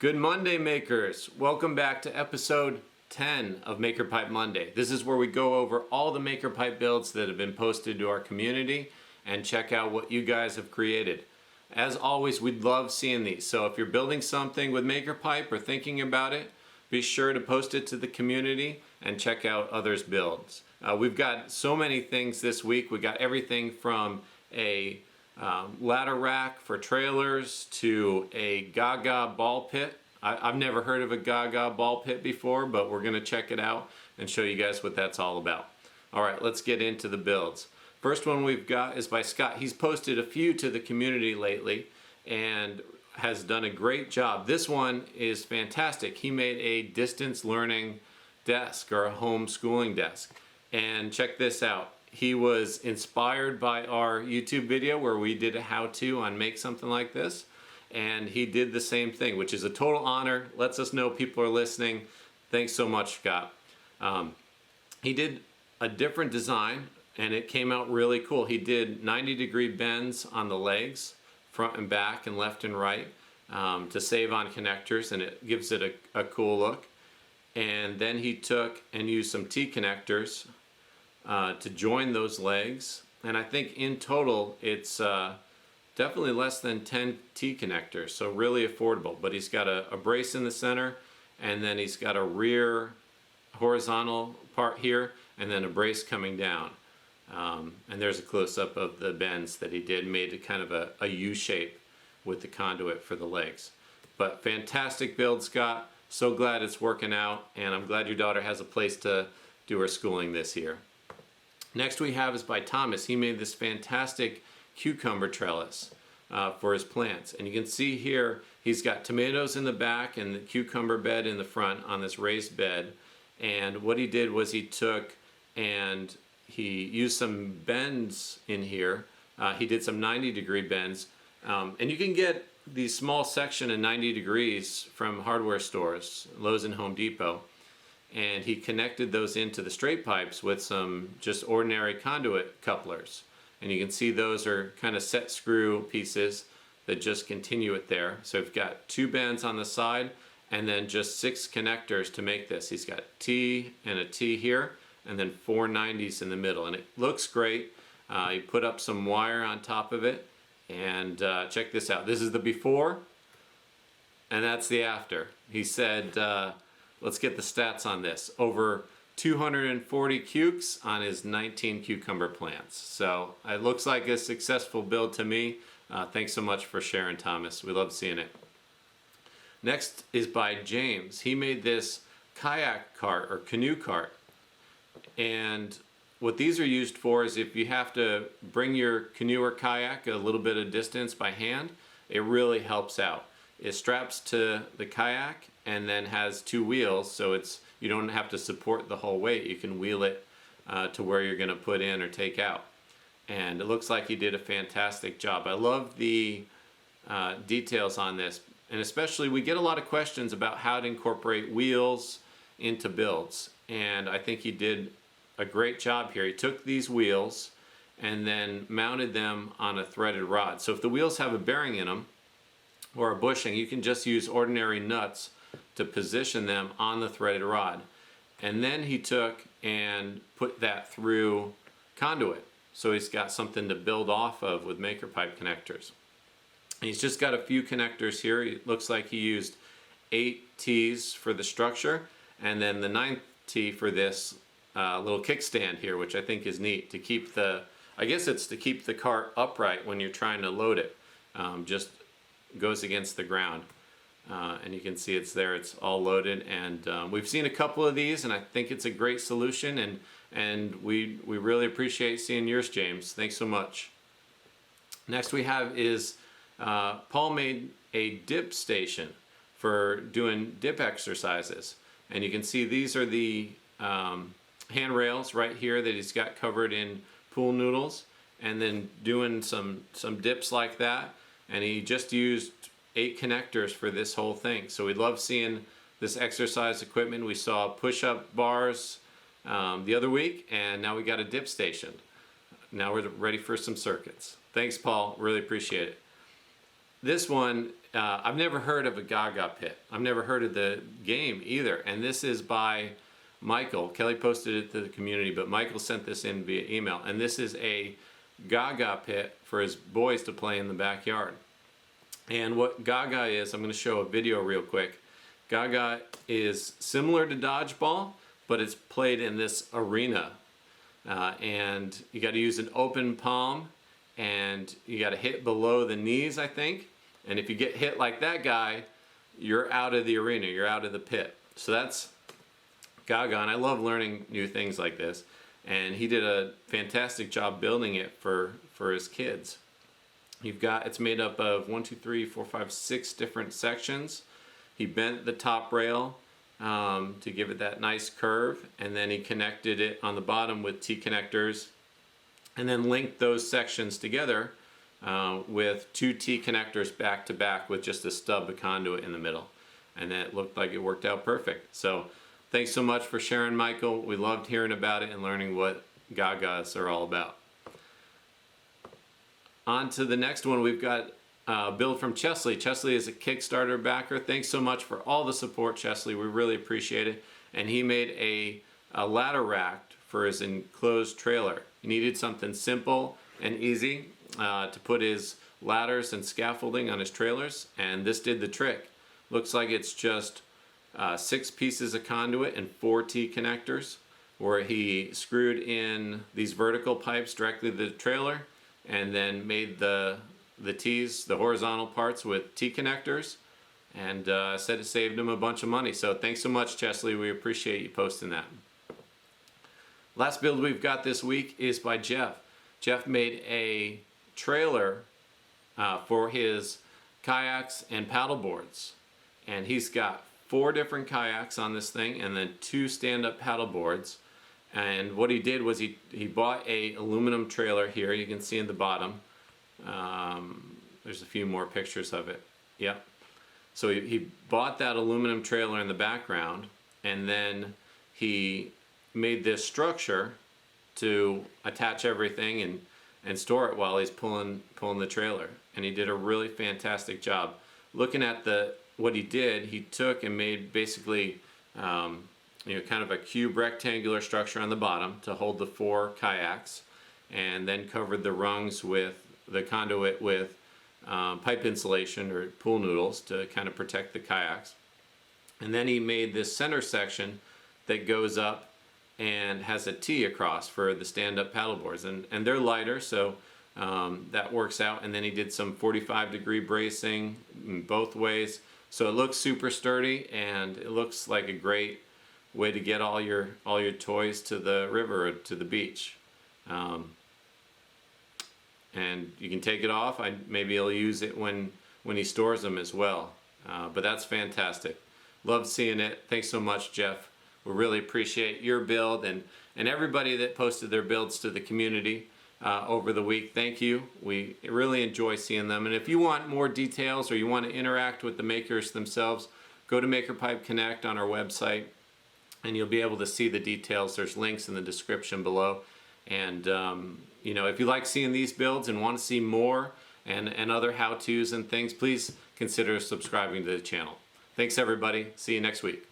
Good Monday, makers. Welcome back to episode 10 of Maker Pipe Monday. This is where we go over all the Maker Pipe builds that have been posted to our community and check out what you guys have created. As always, we'd love seeing these. So if you're building something with Maker Pipe or thinking about it, be sure to post it to the community and check out others' builds. We've got so many things this week. We got everything from a ladder rack for trailers to a Gaga ball pit. I've never heard of a Gaga ball pit before, but we're going to check it out and show you guys what that's all about. All right, let's get into the builds. First one we've got is by Scott. He's posted a few to the community lately and has done a great job. This one is fantastic. He made a distance learning desk or a homeschooling desk. And check this out. He was inspired by our YouTube video where we did a how-to on make something like this. And he did the same thing, which is a total honor. Lets us know people are listening. Thanks so much, Scott. He did a different design and it came out really cool. He did 90-degree bends on the legs, front and back and left and right, to save on connectors, and it gives it a cool look. And then he took and used some T-connectors to join those legs, and I think in total it's definitely less than 10 T-connectors, so really affordable. But he's got a brace in the center, and then he's got a rear horizontal part here, and then a brace coming down. And there's a close-up of the bends that he did, made it kind of a U shape with the conduit for the legs. But fantastic build, Scott. So glad it's working out, and I'm glad your daughter has a place to do her schooling this year. Next we have is by Thomas. He made this fantastic cucumber trellis for his plants. And you can see here he's got tomatoes in the back and the cucumber bed in the front on this raised bed. And what he did was he took and he used some bends in here. He did some 90-degree bends. And you can get these small section in 90 degrees from hardware stores, Lowe's and Home Depot. And he connected those into the straight pipes with some just ordinary conduit couplers. And you can see those are kind of set screw pieces that just continue it there. So we've got 2 bends on the side and then just 6 connectors to make this. He's got T and a T here and then 4 90s in the middle. And it looks great. He put up some wire on top of it. And check this out. This is the before and that's the after. He said, let's get the stats on this. Over 240 cukes on his 19 cucumber plants. So it looks like a successful build to me. Thanks so much for sharing, Thomas. We love seeing it. Next is by James. He made this kayak cart or canoe cart. And what these are used for is if you have to bring your canoe or kayak a little bit of distance by hand, it really helps out. It straps to the kayak and then has 2 wheels, so you don't have to support the whole weight. You can wheel it to where you're going to put in or take out. And it looks like he did a fantastic job. I love the details on this, and especially we get a lot of questions about how to incorporate wheels into builds, and I think he did a great job here. He took these wheels and then mounted them on a threaded rod. So if the wheels have a bearing in them or a bushing, you can just use ordinary nuts to position them on the threaded rod. And then he took and put that through conduit. So he's got something to build off of with Maker Pipe connectors. And he's just got a few connectors here. It looks like he used 8 T's for the structure and then the 9th T for this little kickstand here, which I think is neat to keep I guess it's to keep the cart upright when you're trying to load it. Just goes against the ground. And you can see it's there, it's all loaded. And we've seen a couple of these and I think it's a great solution, and we really appreciate seeing yours, James. Thanks so much. Next we have is Paul made a dip station for doing dip exercises. And you can see these are the handrails right here that he's got covered in pool noodles, and then doing some dips like that. And he just used 8 connectors for this whole thing. So we love seeing this exercise equipment. We saw push-up bars the other week, and now we got a dip station. Now we're ready for some circuits. Thanks, Paul. Really appreciate it. This one I've never heard of a Gaga pit. I've never heard of the game either. And this is by Michael. Kelly posted it to the community, but Michael sent this in via email. And this is a Gaga pit for his boys to play in the backyard. And what Gaga is, I'm going to show a video real quick. Gaga is similar to dodgeball, but it's played in this arena. And you got to use an open palm, and you got to hit below the knees, I think. And if you get hit like that guy, you're out of the arena, you're out of the pit. So that's Gaga, and I love learning new things like this. And he did a fantastic job building it for his kids. It's made up of 6 different sections. He bent the top rail to give it that nice curve, and then he connected it on the bottom with T-connectors, and then linked those sections together with 2 T-connectors back to back with just a stub of conduit in the middle. And that looked like it worked out perfect. So thanks so much for sharing, Michael. We loved hearing about it and learning what Gagas are all about. On to the next one, we've got a build from Chesley. Chesley is a Kickstarter backer. Thanks so much for all the support, Chesley. We really appreciate it. And he made a ladder rack for his enclosed trailer. He needed something simple and easy to put his ladders and scaffolding on his trailers, and this did the trick. Looks like it's just 6 pieces of conduit and 4 T-connectors, where he screwed in these vertical pipes directly to the trailer, and then made the T's, the horizontal parts, with T-connectors, and said it saved him a bunch of money. So thanks so much, Chesley. We appreciate you posting that. Last build we've got this week is by Jeff. Jeff made a trailer for his kayaks and paddle boards, and he's got 4 different kayaks on this thing, and then 2 stand-up paddle boards. And what he did was he bought a aluminum trailer here. You can see in the bottom. There's a few more pictures of it. Yep. So he bought that aluminum trailer in the background, and then he made this structure to attach everything and store it while he's pulling the trailer. And he did a really fantastic job. Looking at what he did, he took and made basically kind of a cube rectangular structure on the bottom to hold the 4 kayaks, and then covered the rungs with the conduit with pipe insulation or pool noodles to kind of protect the kayaks. And then he made this center section that goes up and has a T across for the stand-up paddleboards, and they're lighter, so that works out. And then he did some 45-degree bracing in both ways, so it looks super sturdy, and it looks like a great way to get all your toys to the river or to the beach. And you can take it off. Maybe he'll use it when he stores them as well. But that's fantastic. Love seeing it. Thanks so much, Jeff. We really appreciate your build and everybody that posted their builds to the community over the week. Thank you. We really enjoy seeing them. And if you want more details or you want to interact with the makers themselves, go to Maker Pipe Connect on our website, and you'll be able to see the details. There's links in the description below. And if you like seeing these builds and want to see more and other how-tos and things, please consider subscribing to the channel. Thanks, everybody. See you next week.